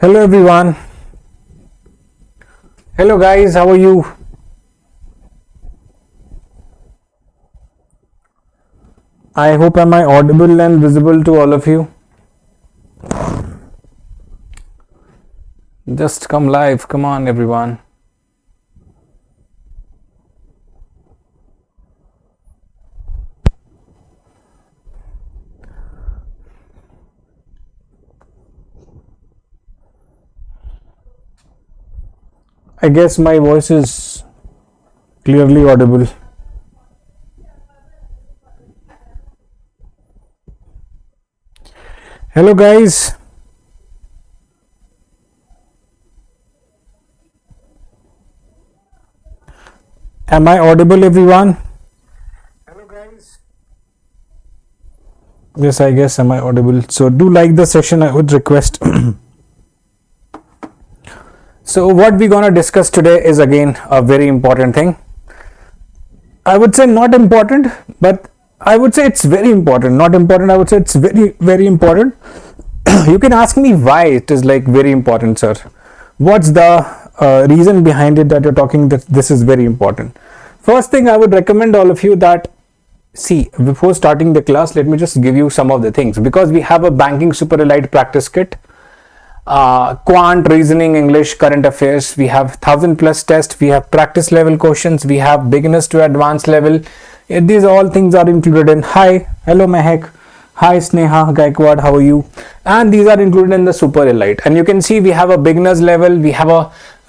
Hello everyone. Hello guys, how are you? I hope am I audible and visible to all of you? Just come live, come on everyone. I guess my voice is clearly audible. Hello guys. Am I audible everyone? Hello guys. Yes, I guess am I audible. So do like the session, I would request. So what we're gonna discuss today is again a very important thing. I would say not important, but I would say it's very important. Not important, I would say it's very important. You can ask me why it is like very important, sir. What's the reason behind it that you're talking that this is very important? First thing I would recommend all of you that, see, before starting the class, let me just give you some of the things, because we have a banking super elite practice kit, quant, reasoning, English, current affairs. We have 1000+ tests. We have practice level questions. We have beginners to advanced level. These all things are included in. Hi, hello Mehak. Hi Sneha Gaikwad, how are you? And these are included in the super elite. And you can see we have a beginners level. We have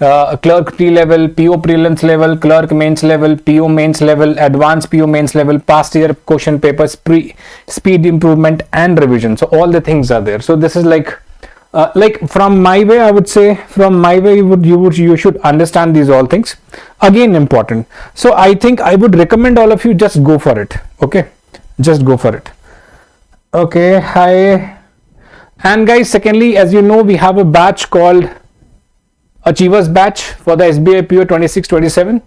a clerk pre level, PO prelims level, clerk mains level, PO mains level, advanced PO mains level, past year question papers, speed improvement and revision. So all the things are there. So this is like from my way, I would say, from my way, you should understand these all things. Again, important. So I think I would recommend all of you just go for it. Okay, just go for it. Okay, hi. And guys, secondly, as you know, we have a batch called Achievers Batch for the SBI IBPS 26-27.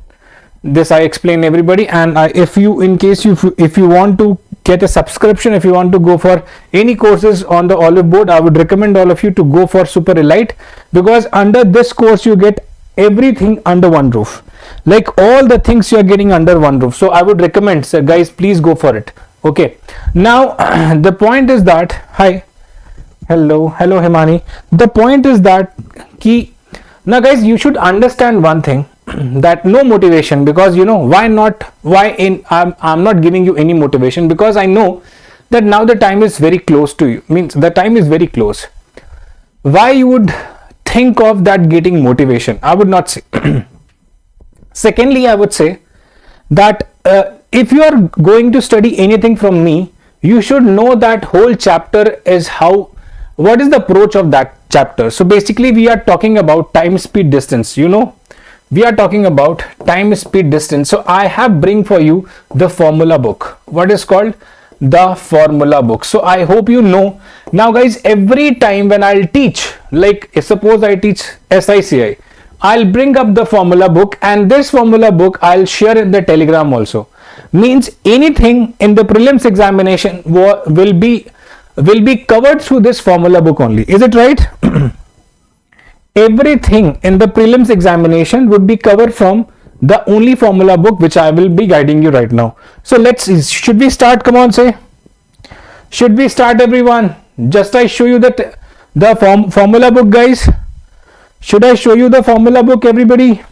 This I explain everybody. And if you want to get a subscription, if you want to go for any courses on the Oliveboard, I would recommend all of you to go for super elite, because under this course you get everything under one roof, like all the things you are getting under one roof. So I would recommend, sir, guys, please go for it. Okay, now the point is that, hi, hello Himani. The point is that now guys, you should understand one thing, that no motivation, because you know why not, I'm not giving you any motivation, because I know that now the time is very close to you, means the time is very close. Why you would think of that getting motivation? I would not say. Secondly, I would say that if you are going to study anything from me, you should know that whole chapter is what is the approach of that chapter. So basically we are talking about time, speed, distance. You know, we are talking about time, speed, distance. So I have bring for you the formula book. What is called the formula book. So I hope you know. Now guys, every time when I'll teach, like suppose I teach SICI, I'll bring up the formula book, and this formula book I'll share in the Telegram also. Means anything in the prelims examination will be covered through this formula book only. Is it right? Everything in the prelims examination would be covered from the only formula book which I will be guiding you right now. So let's see. Should we start? Come on, say. Should we start, everyone? Just I show you the formula book, guys. Should I show you the formula book, everybody?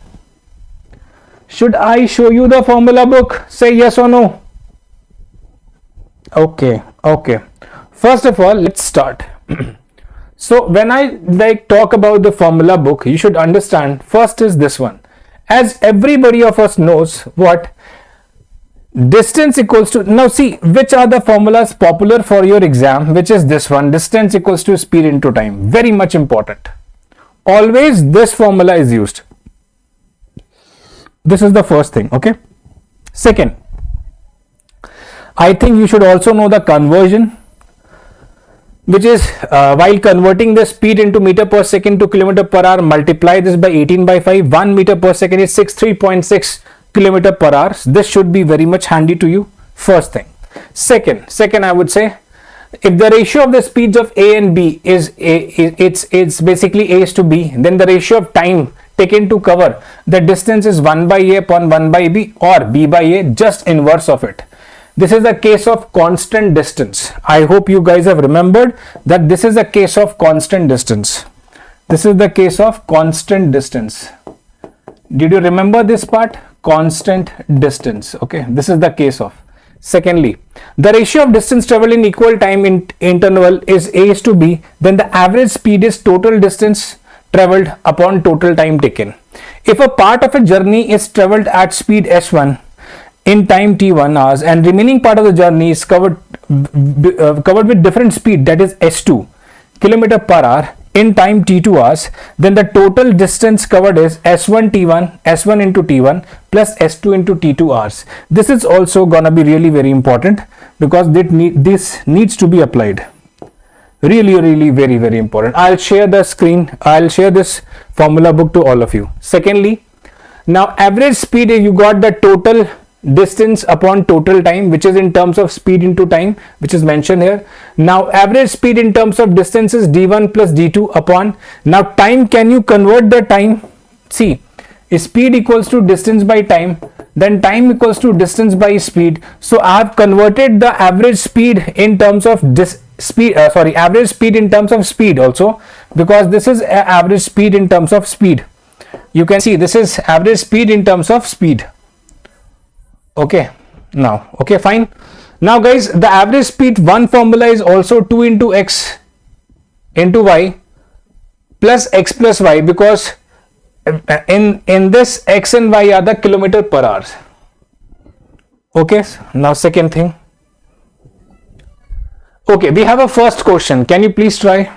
Should I show you the formula book? Say yes or no. Okay. First of all, let's start. So when I talk about the formula book, you should understand first is this one. As everybody of us knows, what distance equals to, now see which are the formulas popular for your exam, which is this one, distance equals to speed into time. Very much important. Always this formula is used. This is the first thing. Okay. Second, I think you should also know the conversion, which is while converting the speed into meter per second to kilometer per hour, multiply this by 18/5. 1 meter per second is 63.6 kilometer per hour. This should be very much handy to you. First thing. Second, I would say if the ratio of the speeds of A and B it's basically A is to B, then the ratio of time taken to cover the distance is 1 by A upon 1 by B, or B by A, just inverse of it. This is the case of constant distance. I hope you guys have remembered that this is the case of constant distance. This is the case of constant distance. Did you remember this part? Constant distance. Okay, this is the case of. Secondly, the ratio of distance traveled in equal time interval is A is to B, then the average speed is total distance traveled upon total time taken. If a part of a journey is traveled at speed s1 in time t1 hours and remaining part of the journey is covered with different speed, that is s2 kilometer per hour in time t2 hours, then the total distance covered is s1 t1 s1 into t1 plus s2 into t2 hours. This is also gonna be really very important because this needs to be applied. Really very important. I'll share the screen. I'll share this formula book to all of you. Secondly, now average speed, you got the total distance upon total time, which is in terms of speed into time, which is mentioned here. Now average speed in terms of distance is d1 plus d2 upon, now time, can you convert the time? See, speed equals to distance by time, then time equals to distance by speed. So I have converted the average speed in terms of average speed in terms of speed also, because this is average speed in terms of speed. You can see this is average speed in terms of speed. Okay, now, okay, fine. Now guys, the average speed, one formula is also 2 into x into y plus x plus y, because in this x and y are the kilometer per hour. Okay, now second thing. Okay, we have a first question. Can you please try?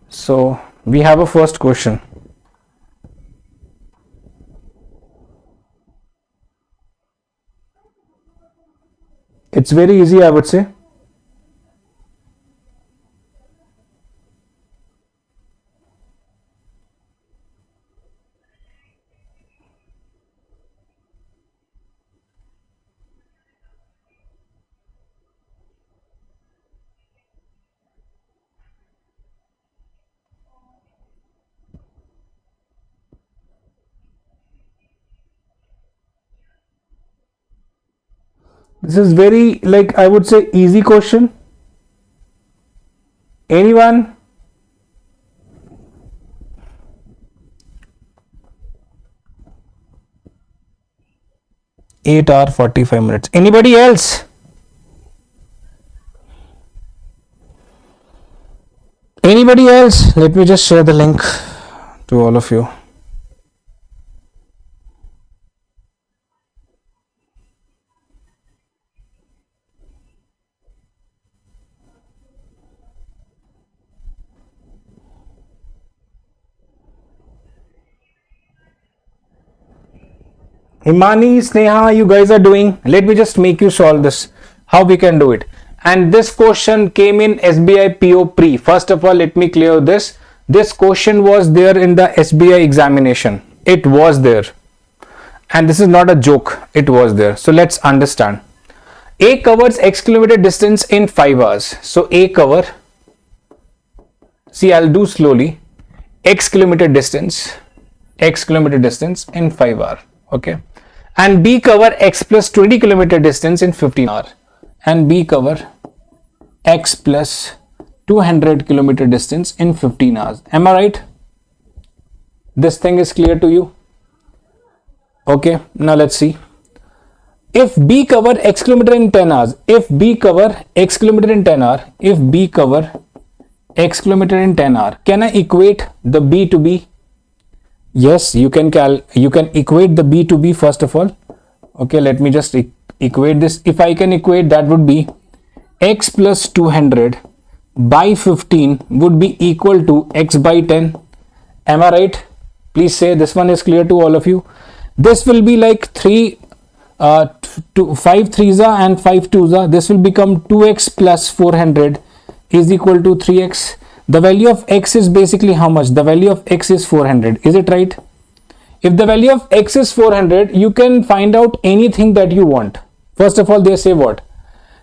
So we have a first question. It's very easy, I would say. This is very, like, I would say, easy question. Anyone? Eight hour 45 minutes. Anybody else? Anybody else? Let me just share the link to all of you. Imani, Sneha, you guys are doing. Let me just make you solve this. How we can do it. And this question came in SBI PO pre. First of all, let me clear this. This question was there in the SBI examination. It was there. And this is not a joke. It was there. So let's understand. A covers X kilometer distance in 5 hours. So A cover. See, I'll do slowly. X kilometer distance in 5 hours. Okay. And B cover X plus 20 kilometer distance in 15 hours. And B cover X plus 200 kilometer distance in 15 hours. Am I right? This thing is clear to you? Okay. Now let's see. If B cover X kilometer in 10 hours, if B cover X kilometer in 10 hours, if B cover X kilometer in 10 hours, can I equate the B to B? Yes, you can equate the B to B first of all. Okay, let me just equate this. If I can equate, that would be X plus 200 by 15 would be equal to X by 10. Am I right? Please say this one is clear to all of you. This will be like 5 threes and 5 twos. This will become 2x plus 400 is equal to 3x. The value of x is basically how much? The value of x is 400. Is it right? If the value of x is 400, you can find out anything that you want. First of all, they say what?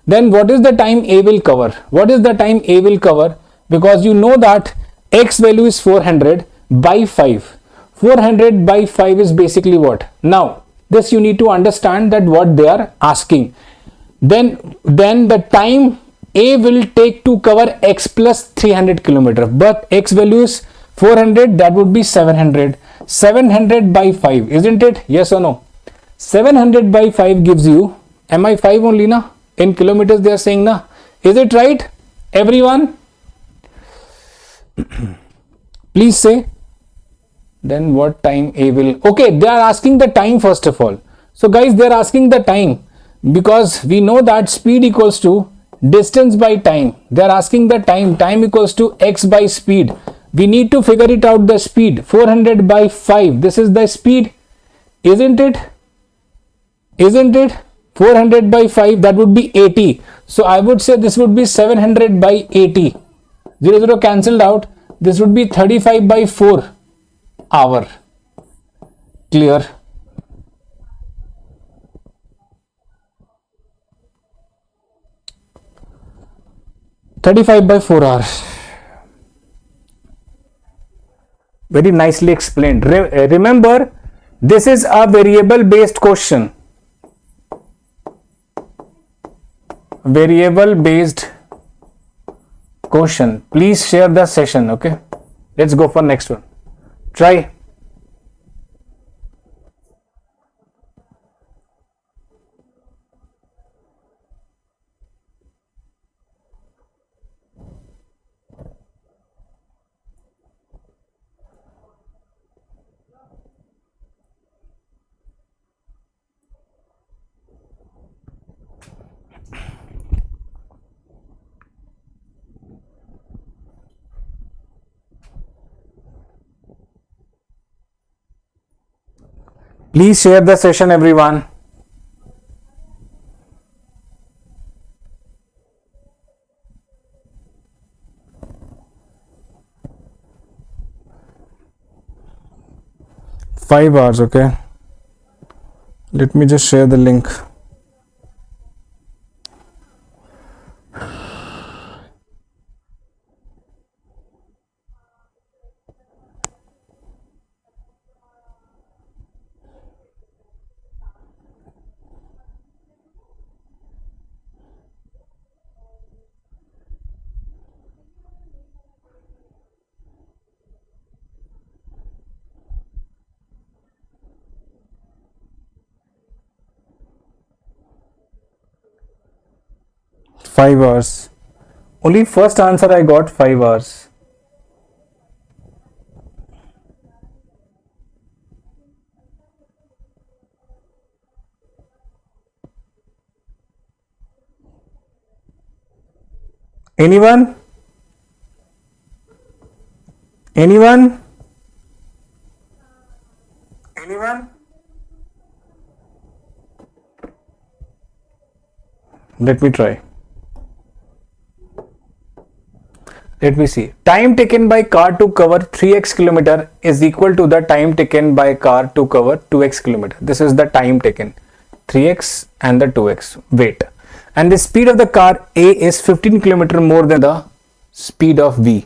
Then what is the time A will cover? What is the time A will cover? Because you know that X value is 400 by 5. 400 by 5 is basically what? Now, this you need to understand that what they are asking. Then the time A will take to cover X plus 300 kilometer. But X value is 400, that would be 700. 700 by 5, isn't it? Yes or no? 700 by 5 gives you, am I 5 only na? In kilometers they are saying na? Is it right? Everyone? Please say. Then what time A will, okay, they are asking the time first of all. So guys, they are asking the time because we know that speed equals to distance by time. They are asking the time. Time equals to X by speed. We need to figure it out, the speed. 400 by 5. This is the speed. Isn't it? Isn't it? 400 by 5, that would be 80. So I would say this would be 700 by 80. 0 cancelled out. This would be 35 by 4 hour. Clear? by 4 hours. Very nicely explained. Remember, this is a variable based question. Variable based question. Please share the session. Okay, let's go for next one. Try. Please share the session, everyone. Five hours, okay. Let me just share the link. Five hours. Only first answer I got 5 hours. Anyone? Anyone? Anyone? Let me try. Let me see. Time taken by car to cover 3x kilometer is equal to the time taken by car to cover 2x kilometer. This is the time taken, 3x and the 2x weight. And the speed of the car A is 15 kilometer more than the speed of B.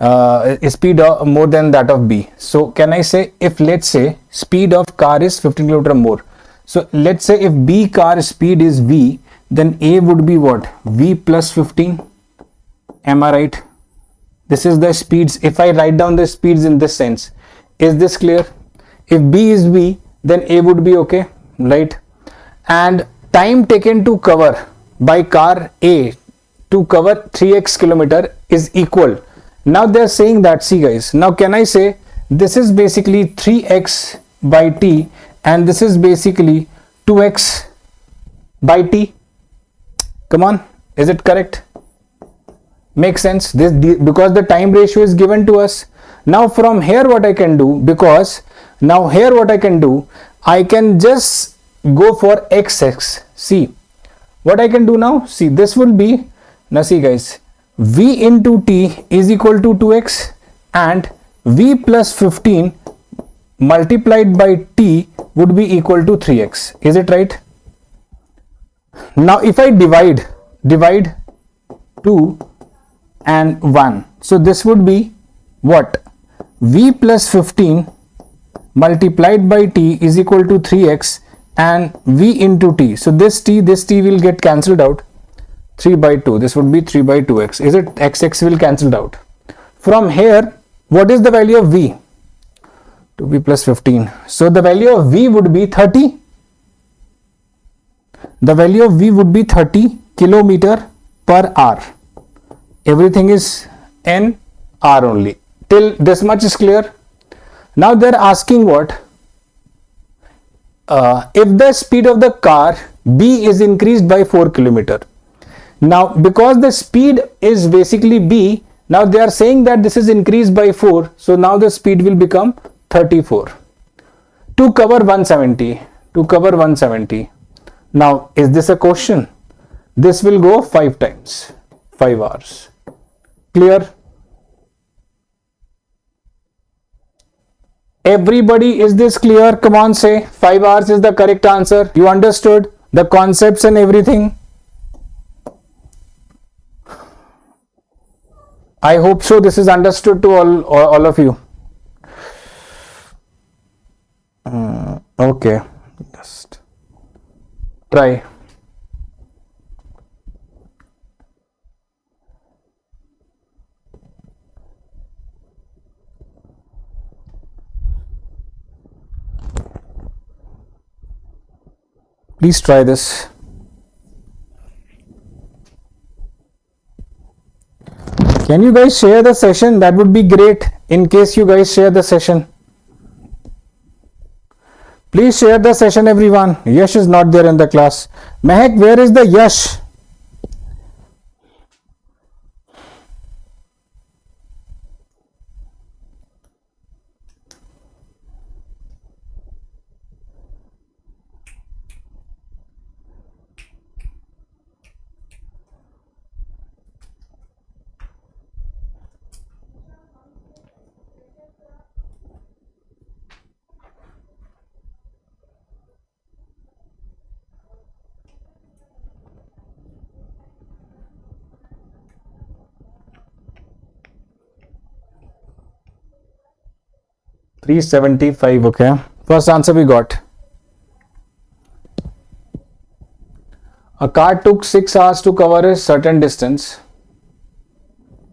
More than that of B. So can I say, if let's say speed of car is 15 kilometer more. So let's say if B car speed is V, then A would be what? V plus 15. Am I right? This is the speeds. If I write down the speeds in this sense, is this clear? If B is V, then A would be okay, right? And time taken to cover by car A to cover 3x kilometer is equal. Now they are saying that, see guys, now can I say this is basically 3x by t and this is basically 2x by t? Come on, is it correct? Makes sense, this because the time ratio is given to us. Now from here what I can do, because now here what I can do, I can just go for xx. See what I can do now. See, this will be, now see guys, v into t is equal to 2x and v plus 15 multiplied by t would be equal to 3x. Is it right? Now if I divide 2 and 1, so this would be what? V plus 15 multiplied by t is equal to 3x and v into t. So this t will get cancelled out. 3 by 2, this would be 3 by 2x. Is it x will cancelled out? From here, what is the value of v? 2v plus 15. So the value of v would be 30. The value of v would be 30 kilometer per hour. Everything is n r only. Till this much is clear. Now they're asking what? If the speed of the car b is increased by 4 kilometer. Now because the speed is basically b, now they are saying that this is increased by 4, so now the speed will become 34 to cover 170. Now is this a question? This will go 5 times, 5 hours. Clear? Everybody, is this clear? Come on, say 5 hours is the correct answer. You understood the concepts and everything? I hope so. This is understood to all of you. Okay, just try. Please try this. Can you guys share the session? That would be great in case you guys share the session. Please share the session, everyone. Yash is not there in the class. Mehak, where is the Yash? $375. Okay, first answer we got. A car took 6 hours to cover a certain distance.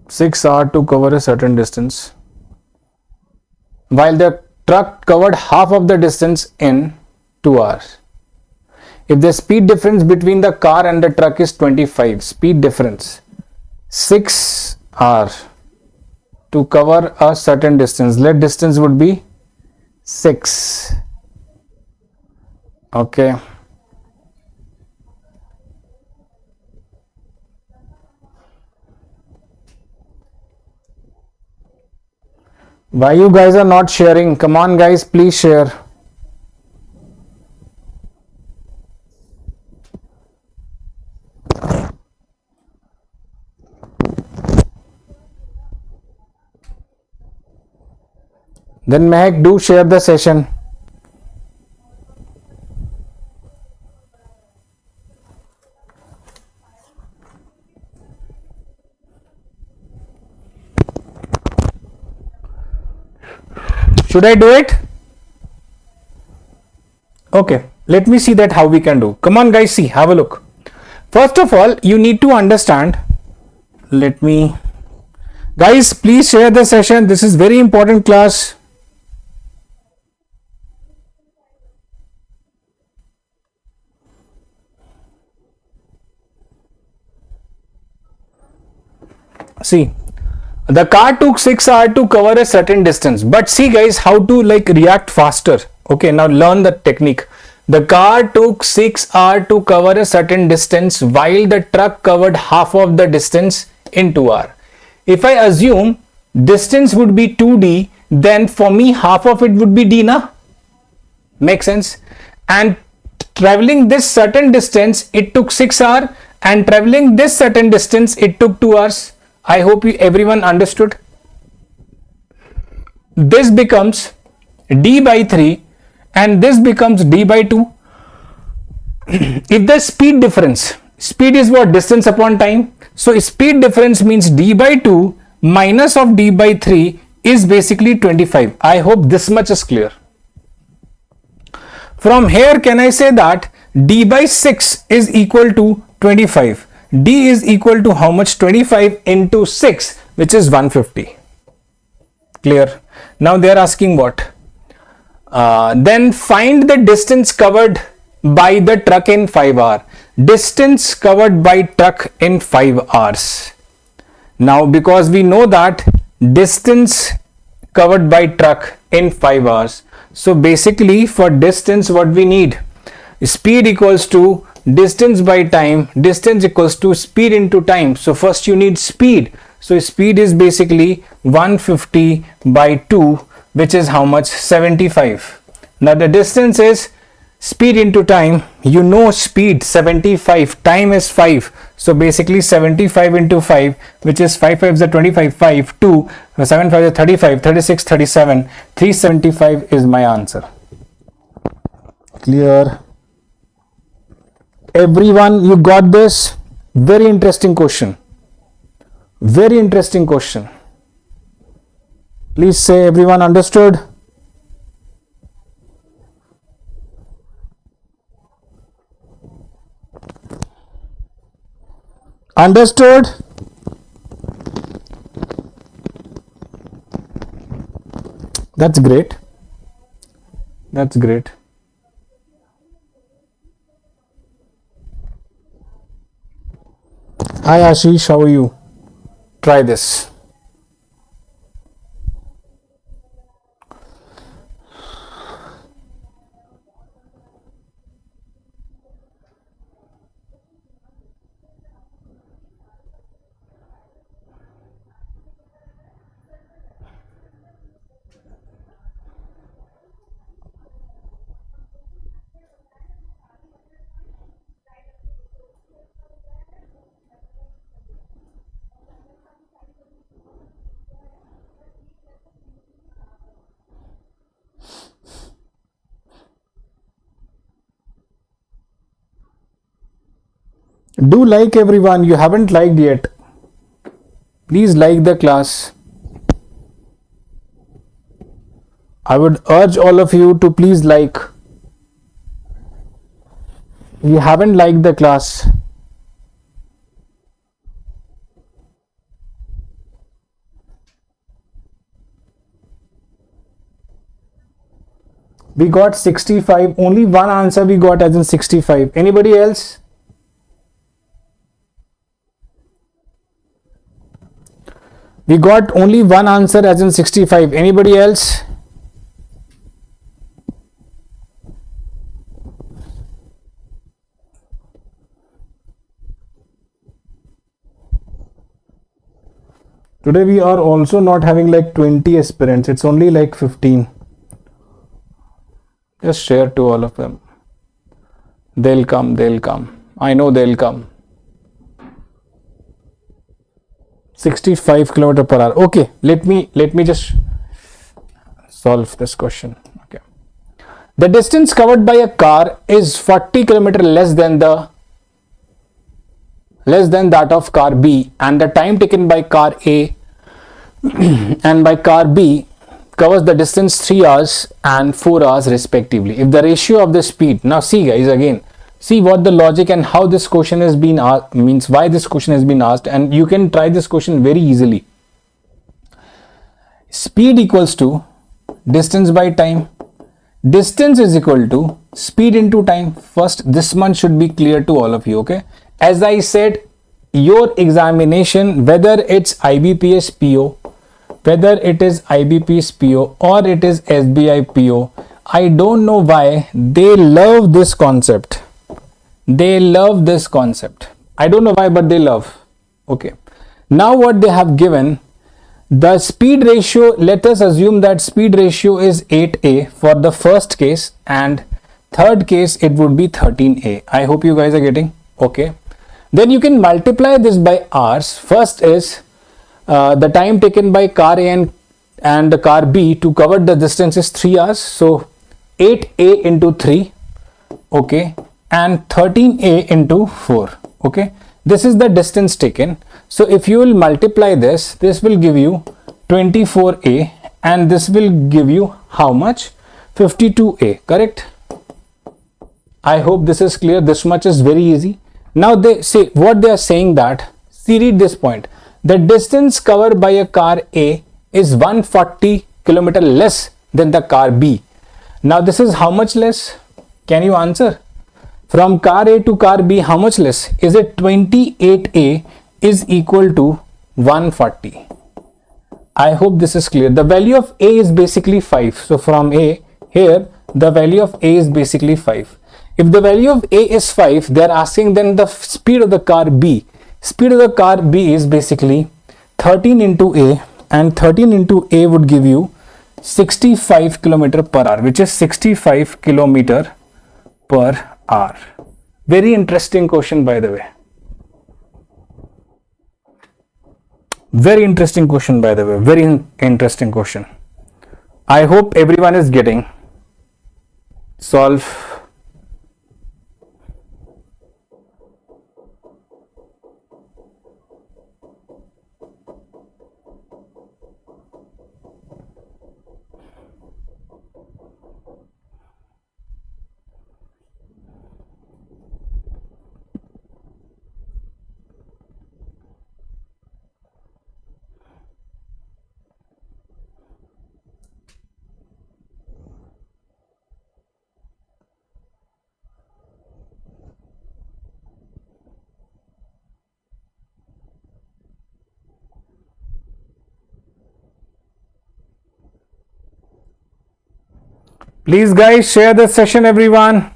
6 hours to cover a certain distance, while the truck covered half of the distance in 2 hours. If the speed difference between the car and the truck is 25, speed difference, 6 hours to cover a certain distance, let distance would be 6. Okay. Why you guys are not sharing? Come on guys, please share. Then Mehak, do share the session. Should I do it? Okay, let me see that how we can do. Come on guys, see, have a look. First of all, you need to understand. Guys, please share the session. This is very important class. See, the car took 6 hours to cover a certain distance, but see guys how to react faster. Okay, now learn the technique. The car took 6 hours to cover a certain distance while the truck covered half of the distance in 2 hours. If I assume distance would be 2d, then for me half of it would be d, na? Make sense? And traveling this certain distance it took 6 hours, and traveling this certain distance it took 2 hours. I hope everyone understood. This becomes d by 3 and this becomes d by 2. if the speed is what? Distance upon time. So speed difference means d by 2 minus of d by 3 is basically 25. I hope this much is clear. From here, can I say that d by 6 is equal to 25? D is equal to how much? 25 into 6, which is 150. Clear? Now they are asking what? Then find the distance covered by the truck in 5 hours. Distance covered by truck in 5 hours. Now because we know that distance covered by truck in 5 hours. So basically for distance what we need? Speed equals to distance by time. Distance equals to speed into time. So first you need speed. So speed is basically 150 by 2, which is how much? 75. Now the distance is speed into time. You know speed 75, time is 5. So basically 75 into 5, which is 5 5 is 25, 5, 2, 7 5 is 35, 36, 37, 375 is my answer. Clear? Everyone, you got this? Very interesting question. Very interesting question. Please say everyone understood. Understood? That's great. That's great. Hi Ashish, how are you? Try this. Do like everyone, you haven't liked yet. Please like the class. I would urge all of you to please like. You haven't liked the class. We got 65. Only one answer we got as in 65. Anybody else? We got only one answer as in 65. Anybody else? Today we are also not having like 20 aspirants. It's only like 15. Just share to all of them. They'll come, they'll come. I know they'll come. 65 km per hour. Okay, let me just solve this question. Okay, the distance covered by a car is 40 km less than that of car B, and the time taken by car A and by car B covers the distance 3 hours and 4 hours respectively. If the ratio of the speed, now see guys, again see what the logic and how this question has been asked, means why this question has been asked, and you can try this question very easily. Speed equals to distance by time. Distance is equal to speed into time. First, this one should be clear to all of you. Okay, as I said, your examination, whether it's IBPS PO, whether it is IBPS PO or it is SBI PO, I don't know why they love this concept. They love this concept. I don't know why, but they love. Okay. Now what they have given, the speed ratio, let us assume that speed ratio is 8A for the first case, and third case it would be 13A. I hope you guys are getting. Okay. Then you can multiply this by hours. First is the time taken by car A and the car B to cover the distance is 3 hours. So 8A into 3. Okay. and 13a into 4. Okay, this is the distance taken. So if you will multiply this, this will give you 24a, and this will give you how much? 52a, correct? I hope this is clear. This much is very easy. Now they say, what they are saying that, see, read this point. The distance covered by a car A is 140 kilometer less than the car B. Now this is how much less? Can you answer? From car A to car B, how much less? Is it 28a is equal to 140? I hope this is clear. The value of A is basically 5. So from A, here the value of A is basically 5. If the value of A is 5, they are asking then the speed of the car B. Speed of the car B is basically 13 into A, and 13 into A would give you 65 kilometer per hour, which is 65 kilometer per hour. Very interesting question, by the way. Very interesting question, by the way. Very interesting question. I hope everyone is getting. Solve. Please guys, share the session, everyone.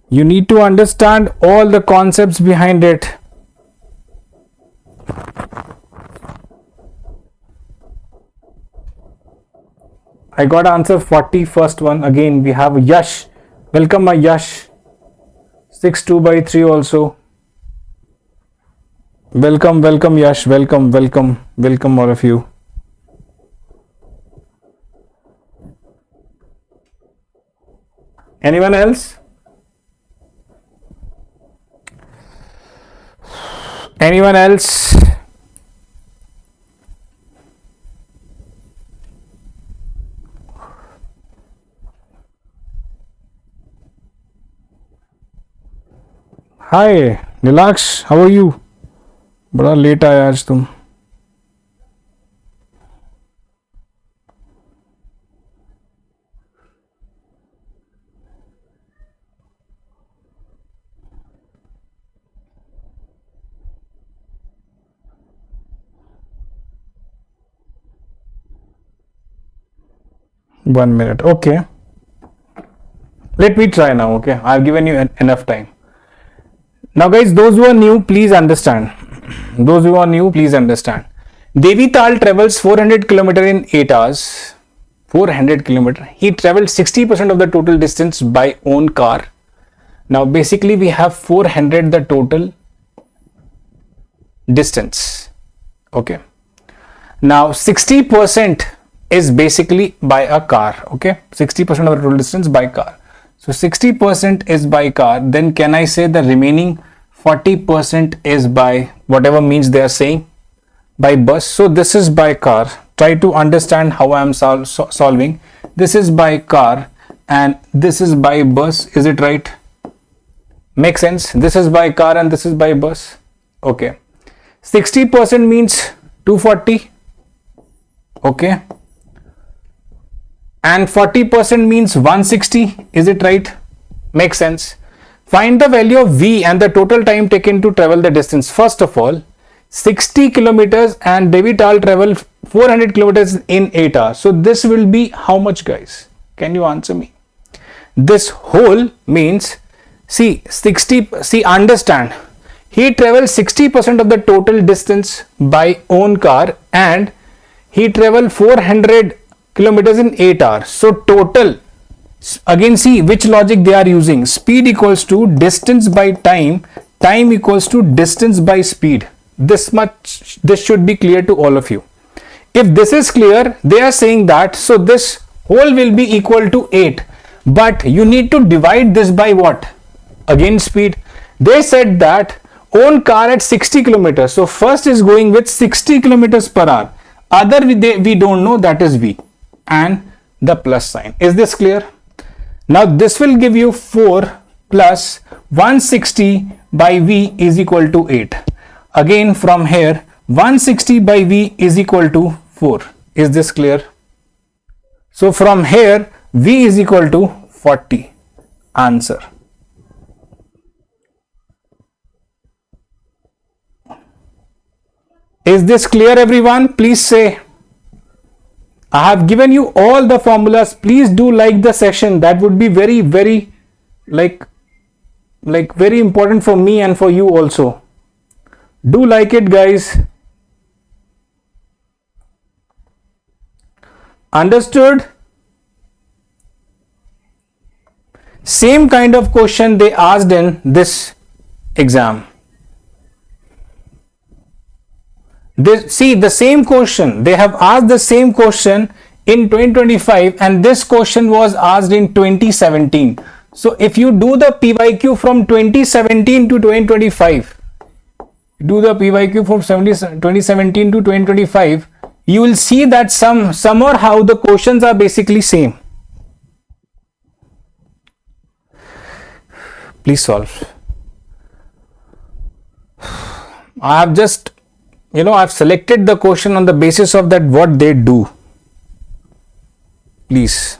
You need to understand all the concepts behind it. I got answer 40, first one. Again, we have Yash. Welcome, my Yash. 6 by 3 also. Welcome, welcome, Yash. Welcome, welcome, welcome, all of you. Anyone else? Anyone else? Hi, Nilaksh, how are you? बड़ा late आया आज तुम. One minute. Okay. Let me try now. Okay. I've given you enough time. Now, guys, those who are new, please understand. Those who are new, please understand. Devi Tal travels 400 km in 8 hours. 400 km. He traveled 60% of the total distance by own car. Now, basically, we have 400 the total distance. Okay. Now, 60% is basically by a car. Okay, 60% of the total distance by car. So 60% is by car. Then can I say the remaining 40% is by whatever means they are saying, by bus? So this is by car. Try to understand how I am solving. This is by car and this is by bus. Is it right? Make sense? This is by car and this is by bus. Okay. 60% means 240. Okay. And 40% means 160. Is it right? Makes sense. Find the value of V and the total time taken to travel the distance. First of all, 60 kilometers and Devi Tal travel 400 kilometers in 8 hours. So this will be how much, guys? Can you answer me? This whole means, see, understand. He travels 60% of the total distance by own car and he traveled 400 kilometers in 8 hours. So total, again see which logic they are using. Speed equals to distance by time, time equals to distance by speed. This should be clear to all of you. If this is clear, they are saying that, so this whole will be equal to 8. but you need to divide this by what? Again, speed. They said that own car at 60 kilometers. So first is going with 60 kilometers per hour. Other we don't know, that is V and the plus sign. Is this clear? Now this will give you 4 plus 160 by V is equal to 8. Again from here 160 by V is equal to 4. Is this clear? So from here V is equal to 40. Answer. Is this clear, everyone? Please say. I have given you all the formulas. Please do like the session. That would be very, very like very important for me and for you also. Do like it, guys. Understood? Same kind of question they asked in this exam. See the same question. They have asked the same question in 2025 and this question was asked in 2017. So if you do the PYQ from 2017 to 2025, do the PYQ from 2017 to 2025, you will see that some or how the questions are basically same. Please solve. I have just I've selected the question on the basis of that what they do. Please.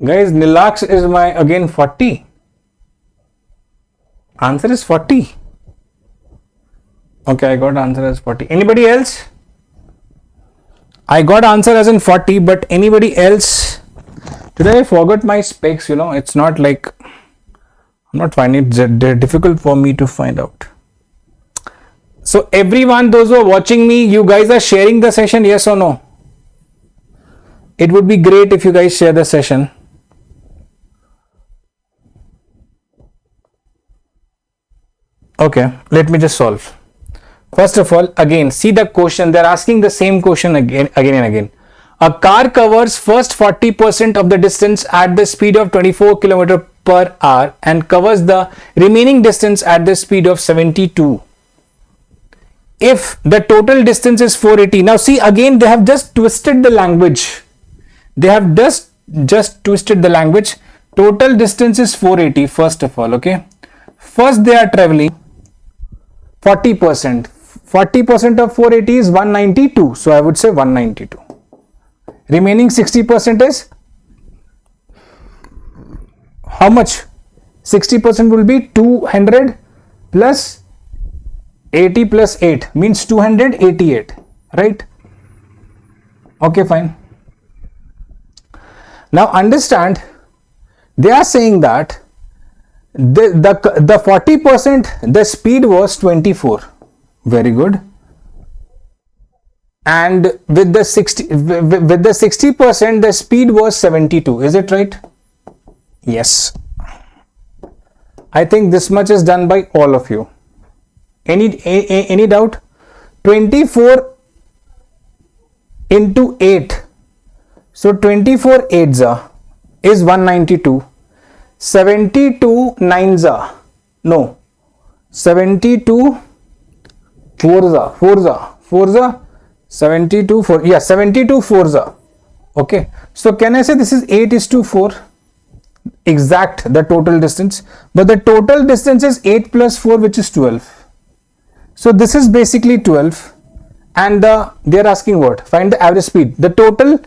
Guys, Nilax is my again 40. Answer is 40. Okay, I got answer as 40. Anybody else? I got answer as in 40, but anybody else? Today I forgot my specs, it's not like, I'm not finding it difficult for me to find out. So everyone, those who are watching me, you guys are sharing the session, yes or no? It would be great if you guys share the session. Okay, let me just solve. First of all, again, see the question. They're asking the same question again and again. A car covers first 40% of the distance at the speed of 24 km per hour and covers the remaining distance at the speed of 72. If the total distance is 480. Now see, again, they have just twisted the language. They have just twisted the language. Total distance is 480, first of all, okay? First, they are traveling 40%. 40% of 480 is 192. So I would say 192. Remaining 60% is how much? 60% will be 200 plus 80 plus 8 means 288, right? Okay, fine. Now understand, they are saying that the 40% the speed was 24. Very good. And with the 60% the speed was 72. Is it right? Yes. I think this much is done by all of you. Any doubt? 24 into 8. So 24 8s is 192. 72 9s are, no, 72 4s are 72 4, yeah, 72 4s are, okay. So can I say this is 8:4 exact the total distance, but the total distance is 8 plus 4, which is 12. So this is basically 12 and they are asking what? Find the average speed. The total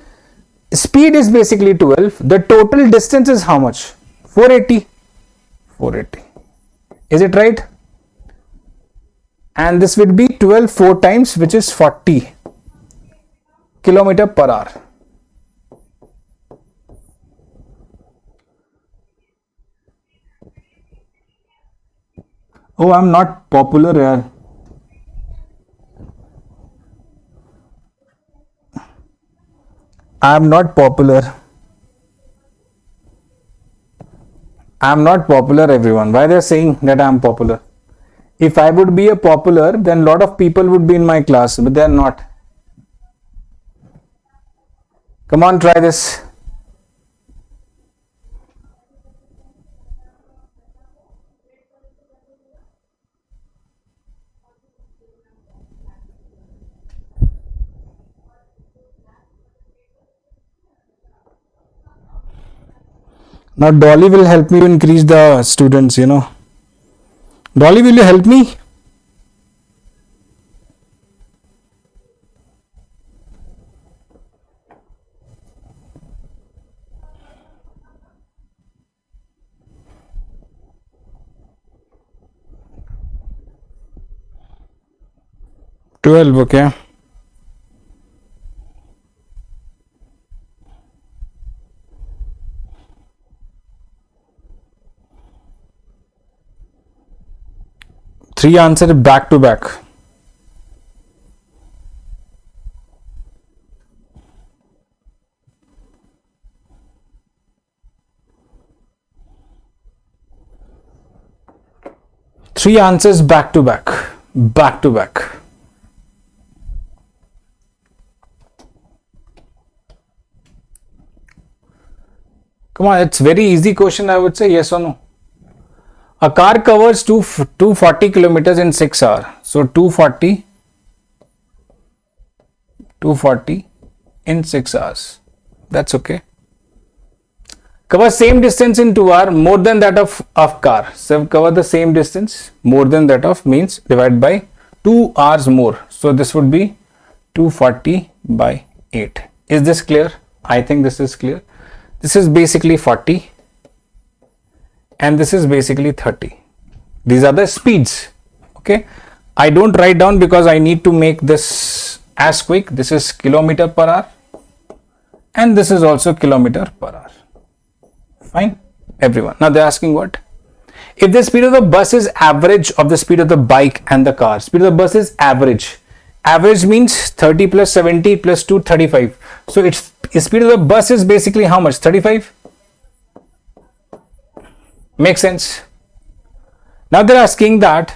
speed is basically 12. The total distance is how much? 480. 480. Is it right? And this would be 12 4 times, which is 40 km per hour. Oh, I'm not popular here. I'm not popular. I'm not popular, everyone. Why they're saying that I'm popular? If I would be a popular, then lot of people would be in my class, but they're not. Come on, try this. Now Dolly will help me to increase the students, Dolly, will you help me? $12, okay. Three answers back to back. Three answers back to back. Back to back. Come on, it's very easy question, I would say. Yes or no? A car covers 240 kilometers in 6 hours. So 240 in 6 hours. That's okay. Cover same distance in 2 hours, more than that of car. So cover the same distance, more than that of means divide by 2 hours more. So this would be 240 by 8. Is this clear? I think this is clear. This is basically 40 and this is basically 30. These are the speeds. Okay. I don't write down because I need to make this as quick. This is kilometer per hour and this is also kilometer per hour. Fine, everyone. Now they're asking what? If the speed of the bus is average of the speed of the bike and the car, speed of the bus is average. Average means 30 plus 70 plus 2, 35. So its speed of the bus is basically how much? 35? Makes sense. Now they're asking that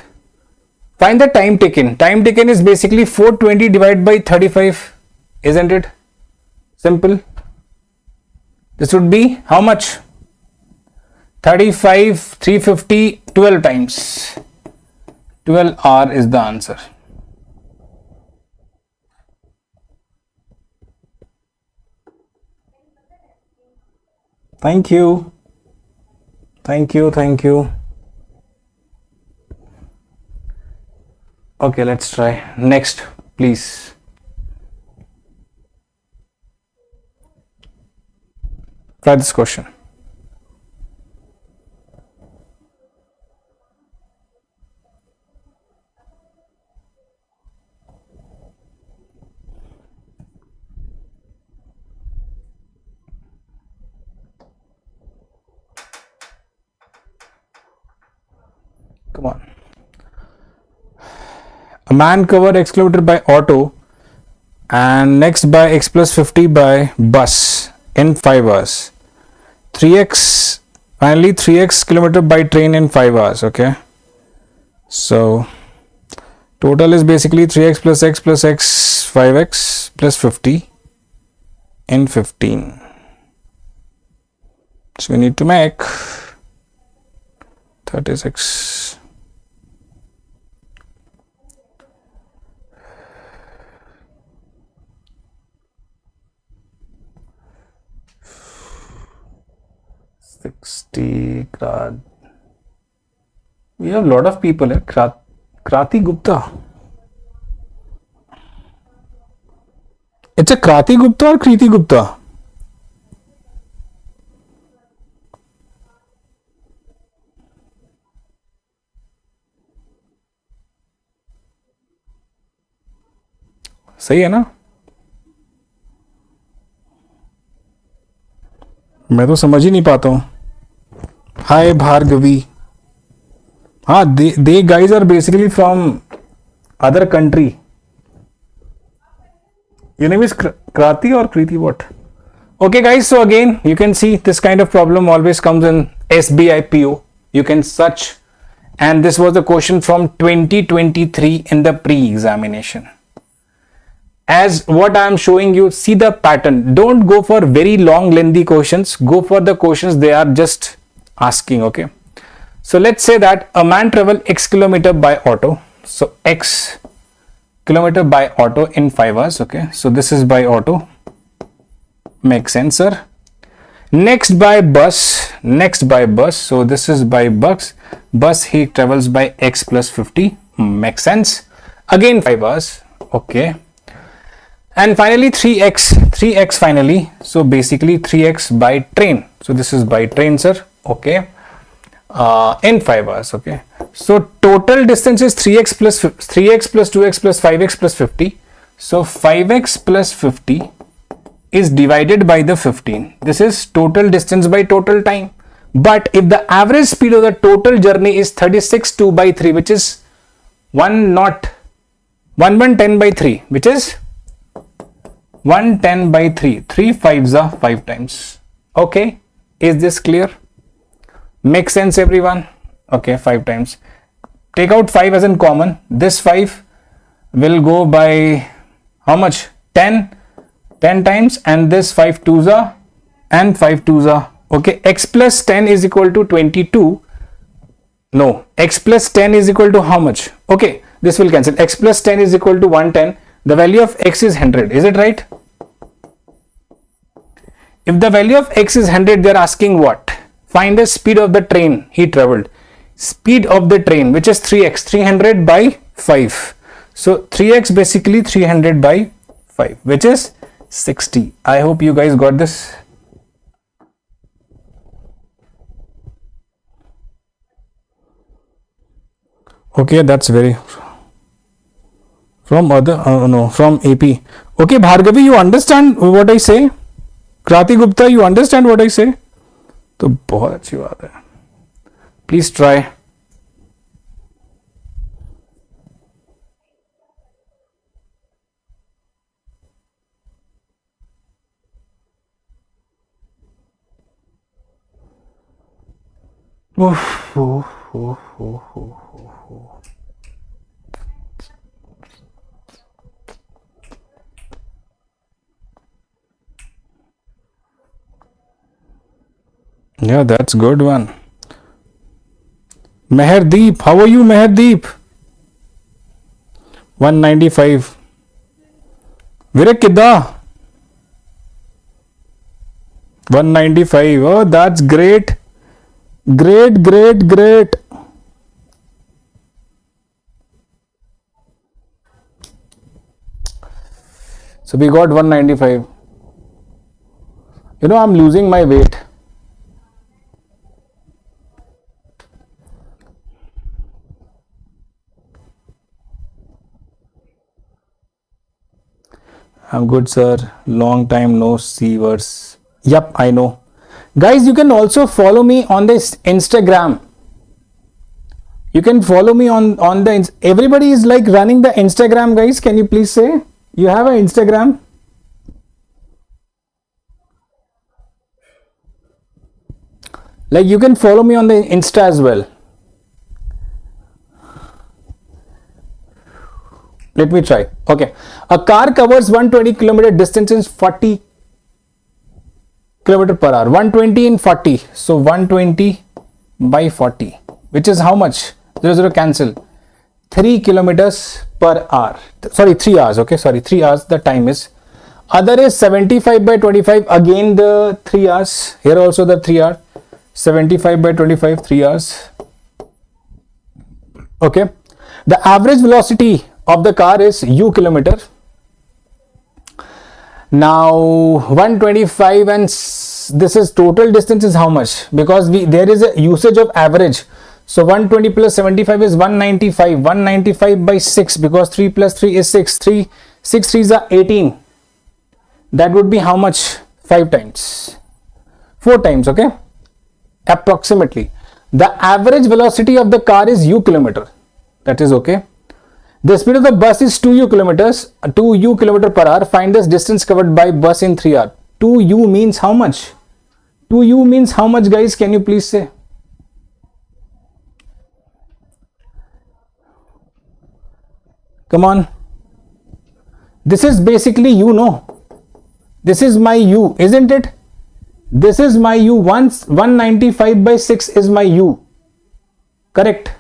find the time taken. Time taken is basically 420 divided by 35. Isn't it? Simple. This would be how much? 35, 350, 12 times. 12 hour is the answer. Thank you. Thank you. Thank you. Okay, let's try. Next, please. Try this question. Come on. A man covered X kilometer by auto and next by X plus 50 by bus in 5 hours. 3x, finally 3x kilometer by train in 5 hours. Okay. So total is basically 3x plus x plus x, 5x plus 50 in 15. So we need to make 36. Grad. We have a lot of people. Krati Gupta. It's a Krati Gupta or Kriti Gupta? सही है ना? मैं तो समझ ही नहीं पाता हूँ. Hi Bhargavi. They guys are basically from other country. Your name is Krati or Kriti what? Okay guys, so again you can see this kind of problem always comes in SBI PO. You can search, and this was the question from 2023 in the pre-examination. As what I am showing you, see the pattern. Don't go for very long lengthy questions, go for the questions they are just asking. Okay, so let's say that a man travel x kilometer by auto. So x kilometer by auto in 5 hours. Okay, so this is by auto. Makes sense, sir. Next by bus. So this is by bus he travels by x plus 50. Makes sense. Again 5 hours. Okay, and finally 3x finally. So basically 3x by train. So this is by train, sir. Okay, in 5 hours. Okay, so total distance is 3x plus 2x plus 5x plus 50. So 5x plus 50 is divided by the 15. This is total distance by total time. But if the average speed of the total journey is 36 by 3, which is 110 by 3, which is 110 by 3. 3 5s are 5 times. Okay, is this clear? Makes sense, everyone? Okay, 5 times. Take out 5 as in common. This 5 will go by how much? 10 times, and this 5 2s are and 5 2s are. Okay, x plus 10 is equal to 22. No, x plus 10 is equal to how much? Okay, this will cancel. X plus 10 is equal to 110. The value of x is 100. Is it right? If the value of x is 100, they are asking what? Find the speed of the train he traveled. Speed of the train, which is 3x, 300 by 5. So 3x basically 300 by 5, which is 60. I hope you guys got this. Okay, that's very from other from AP. Okay, Bhargavi, you understand what I say? Krati Gupta, you understand what I say? तो बहुत अच्छी बात है. Please try. Yeah, that's good one. Meherdeep, how are you, Meherdeep? 195. Virak Kidda? 195. Oh, that's great. Great. So we got 195. You know, I'm losing my weight. I'm good, sir. Long time no see verse. Yep, I know. Guys, you can also follow me on this Instagram. You can follow me on the everybody is like running the Instagram, guys. Can you please say you have an Instagram? Like you can follow me on the Insta as well. Let me try. Okay, a car covers 120 kilometer distance in 40 kilometer per hour. 120 in 40. So 120 by 40, which is how much? 0 cancel. 3 kilometers per hour. Sorry, 3 hours. Okay, sorry, 3 hours. The time is. Other is 75 by 25. Again the 3 hours. Here also the 3 hours. 75 by 25. 3 hours. Okay. The average velocity of the car is u kilometer. Now 125 and this is total distance is how much? Because there is a usage of average. So 120 plus 75 is 195. 195 by 6, because 3 plus 3 is 6. 6 3s are 18. That would be how much? 5 times. 4 times, okay? Approximately. The average velocity of the car is u kilometer. That is okay. The speed of the bus is 2u kilometer per hour. Find this distance covered by bus in 3 hours. 2u means how much? 2u means how much, guys? Can you please say? Come on. This is basically u, no? This is my u, isn't it? This is my u. 195 by 6 is my u. Correct?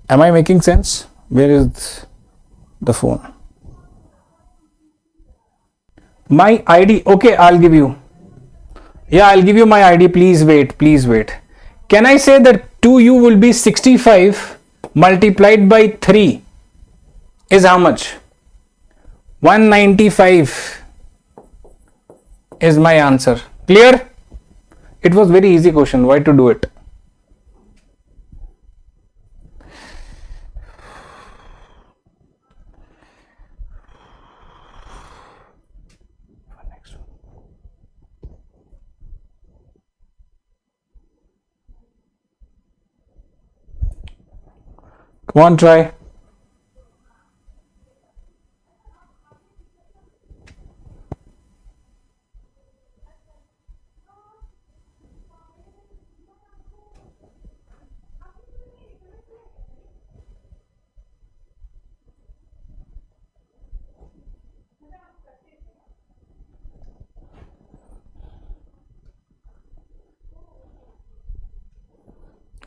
Am I making sense? Where is the phone? My ID. Okay, I'll give you. Yeah, I'll give you my ID. Please wait. Please wait. Can I say that 2u will be 65 multiplied by 3 is how much? 195 is my answer. Clear? It was very easy question. Why to do it? Come on, try.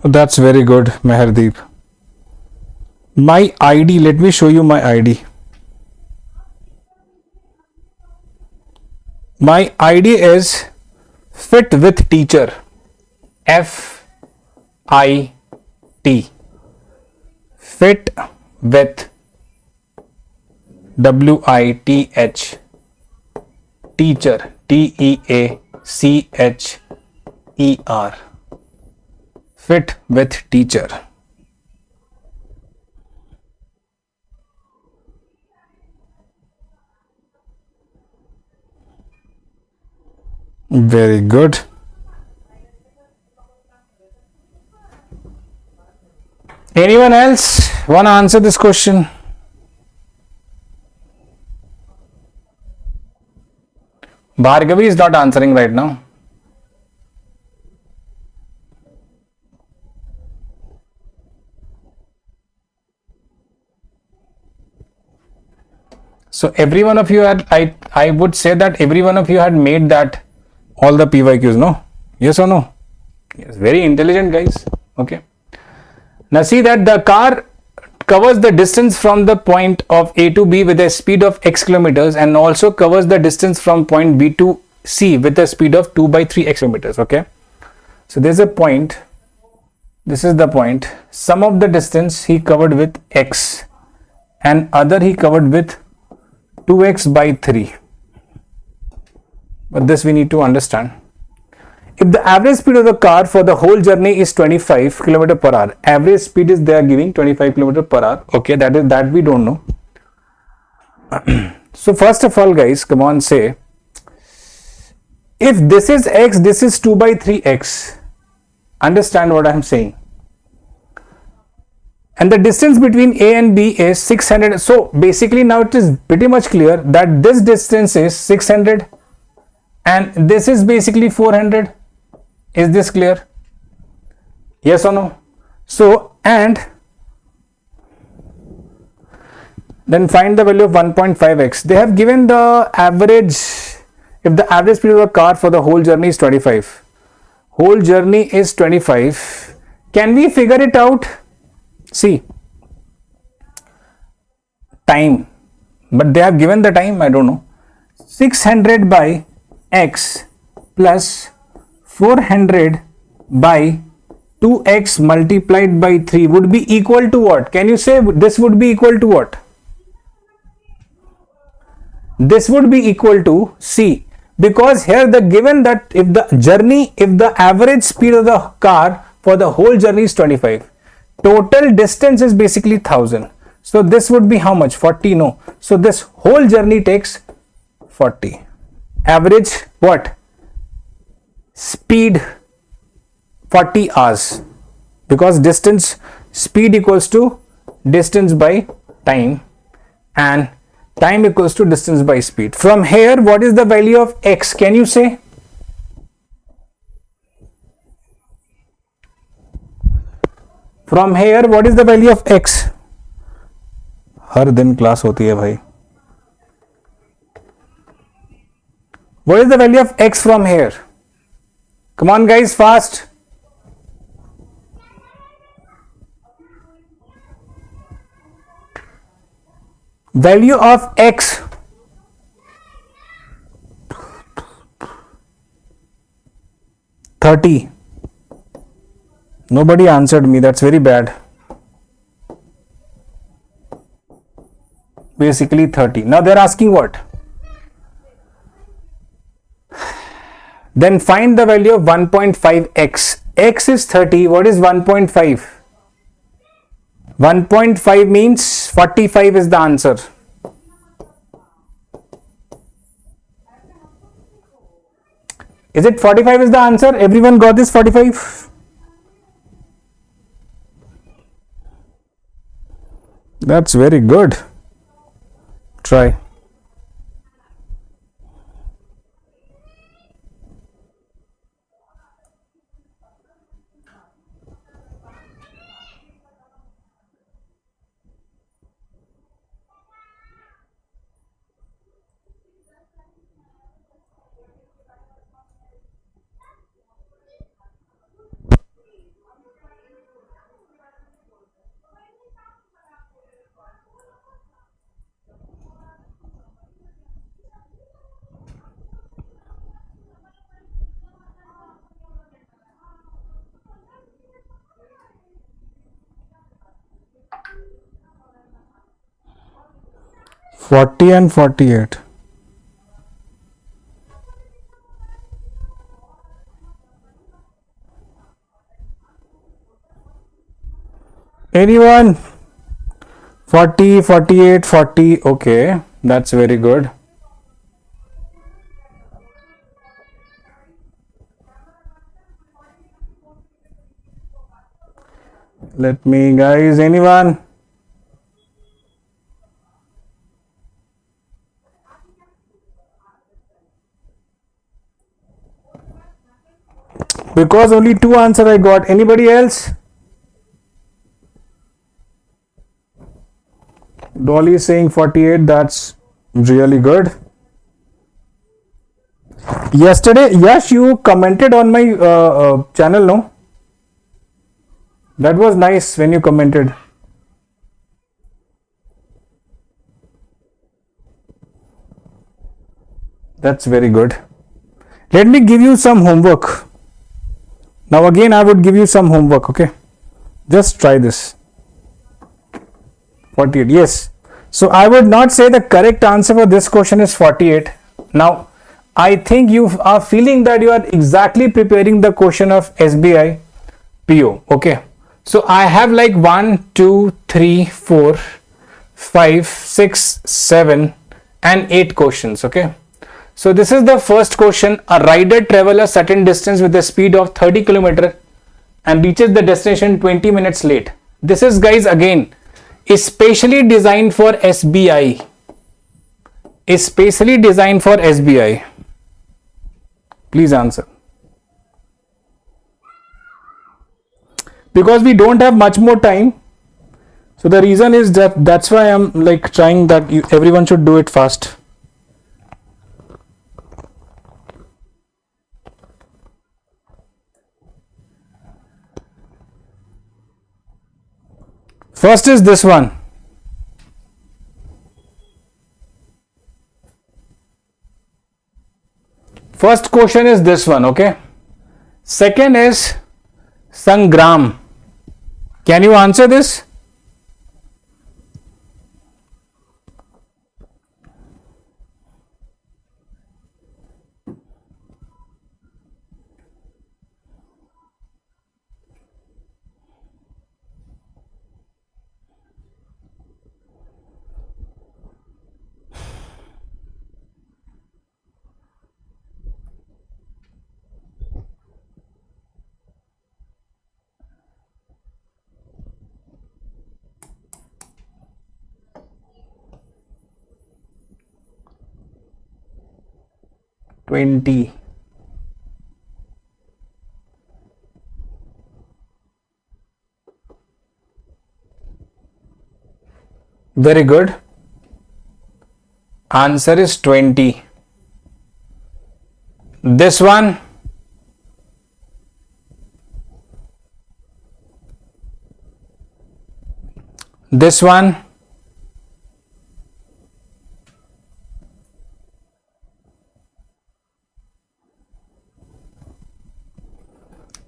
That's very good, Meherdeep. My ID, let me show you my ID. My ID is fit with teacher. F-I-T. Fit with W-I-T-H. Teacher. T-E-A-C-H-E-R. Fit with teacher. Very good. Anyone else want to answer this question? Bhargavi is not answering right now. So every one of you had, I would say that every one of you had made that all the PYQs, no? Yes or no? Yes, very intelligent guys. Okay. Now see that the car covers the distance from the point of A to B with a speed of x kilometers and also covers the distance from point B to C with a speed of 2 by 3 x kilometers. Okay. So there's a point. This is the point. Some of the distance he covered with x and other he covered with 2x by 3. But this we need to understand. If the average speed of the car for the whole journey is 25 km per hour, average speed is they are giving 25 km per hour. Okay, that we don't know. So first of all, guys, come on, say if this is x, this is 2 by 3x. Understand what I am saying. And the distance between A and B is 600. So basically now it is pretty much clear that this distance is 600 and this is basically 400. Is this clear? Yes or no? So, and then find the value of 1.5x. They have given the average, if the average speed of the car for the whole journey is 25. Whole journey is 25. Can we figure it out? See, time, but they have given the time, I don't know. 600 by x plus 400 by 2x multiplied by 3 would be equal to what? Can you say this would be equal to what? This would be equal to C, because here the given that if the average speed of the car for the whole journey is 25, total distance is basically 1000. So this would be how much? 40, no. So this whole journey takes 40. Average what? Speed 40 hours, because distance, speed equals to distance by time, and Time equals to distance by speed. From here, what is the value of x? Can you say? From here, what is the value of x? हर दिन class होती है भाई. What is the value of x from here? Come on guys, fast. Value of x. $30. Nobody answered me. That's very bad. Basically 30. Now they're asking what? Then find the value of 1.5x. X is 30. What is 1.5? 1.5 means 45 is the answer. Is it 45 is the answer? Everyone got this 45? That's very good. Try. Forty and 48. Anyone? 40, 48, 40. Okay, that's very good. Let me, guys, anyone? Because only two answer I got. Anybody else? Dolly is saying 48. That's really good. Yesterday, Yash, you commented on my channel, no? That was nice when you commented. That's very good. Let me give you some homework. Now again, I would give you some homework, okay? Just try this. 48, yes. So I would not say the correct answer for this question is 48. Now, I think you are feeling that you are exactly preparing the question of SBI PO, okay? So I have like 1, 2, 3, 4, 5, 6, 7 and 8 questions, okay? So this is the first question. A rider travels a certain distance with a speed of 30 km and reaches the destination 20 minutes late. This is, guys, again, especially designed for SBI. Especially designed for SBI. Please answer. Because we don't have much more time. So the reason is that's why I'm like trying that everyone should do it fast. First is this one. First question is this one, okay? Second is Sangram. Can you answer this? 20. Very good. Answer is 20. This one, this one,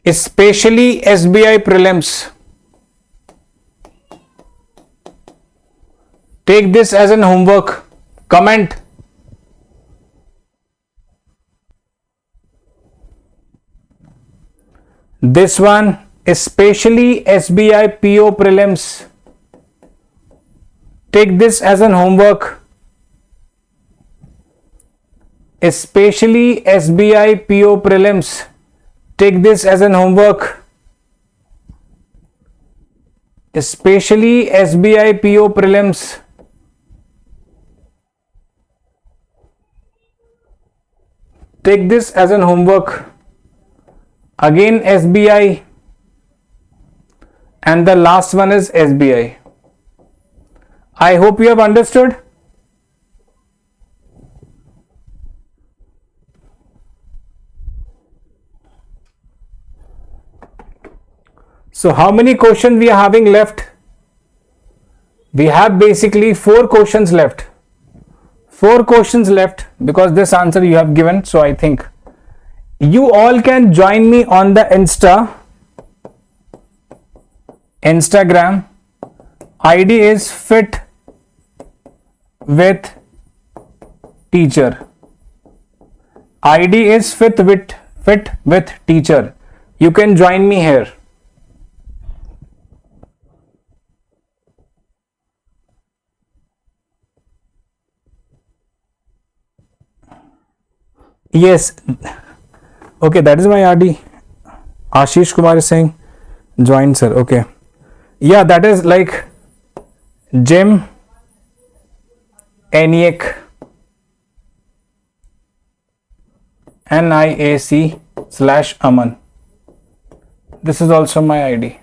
especially SBI prelims. Take this as an homework. Comment. This one, especially SBI PO prelims. Take this as an homework. Especially SBI PO prelims. Take this as an homework. Especially SBI PO prelims. Take this as an homework. Again SBI, and the last one is SBI. I hope you have understood. So how many questions we are having left? We have basically 4 questions left. 4 questions left, because this answer you have given. So I think you all can join me on the Instagram. ID is fit with teacher. ID is fit with teacher. You can join me here. Yes. Okay, that is my RD. Ashish Kumar is saying join, sir. Okay. Yeah, that is like Jim ENIAC NIAC/Aman. This is also my ID.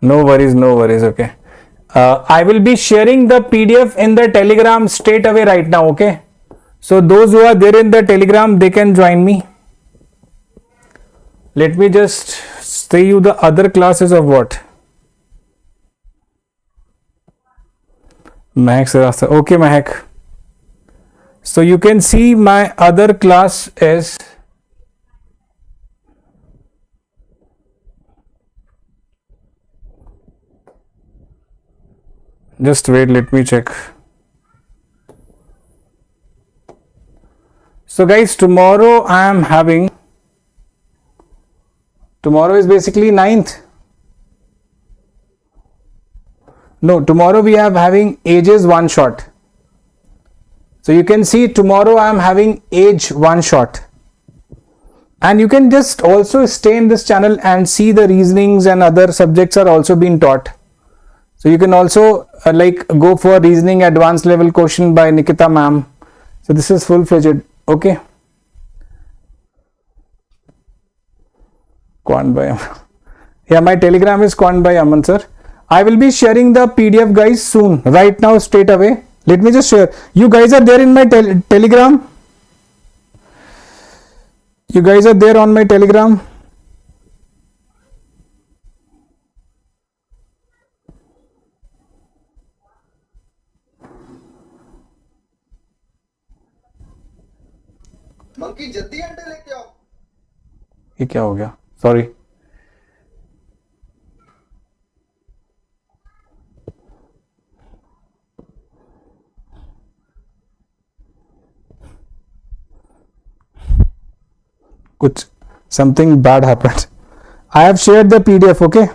No worries, no worries. Okay. I will be sharing the PDF in the Telegram straight away right now. Okay. So those who are there in the Telegram, they can join me. Let me just say you the other classes of what. Mahek sir. Okay, Mahek. So you can see my other class is just wait, let me check. So guys, tomorrow is basically 9th. No, tomorrow we are having ages one shot. So you can see tomorrow I am having age one shot. And you can just also stay in this channel and see the reasonings, and other subjects are also being taught. So you can also like go for reasoning advanced level question by Nikita ma'am. So this is full-fledged. Okay. Quant by Aman. Yeah, my Telegram is Quant by Aman, sir. I will be sharing the PDF guys soon, right now, straight away. Let me just share. You guys are there in my Telegram? You guys are there on my Telegram? Monkey जल्दी अंडे लेके आओ। ये क्या हो गया? Sorry. कुछ something bad happened. I have shared the PDF. Okay.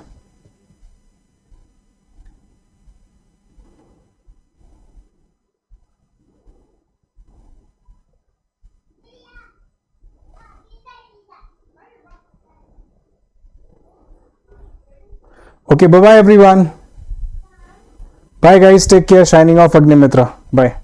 Okay, bye bye everyone. Bye guys, take care. Signing off, Agnimitra. Bye.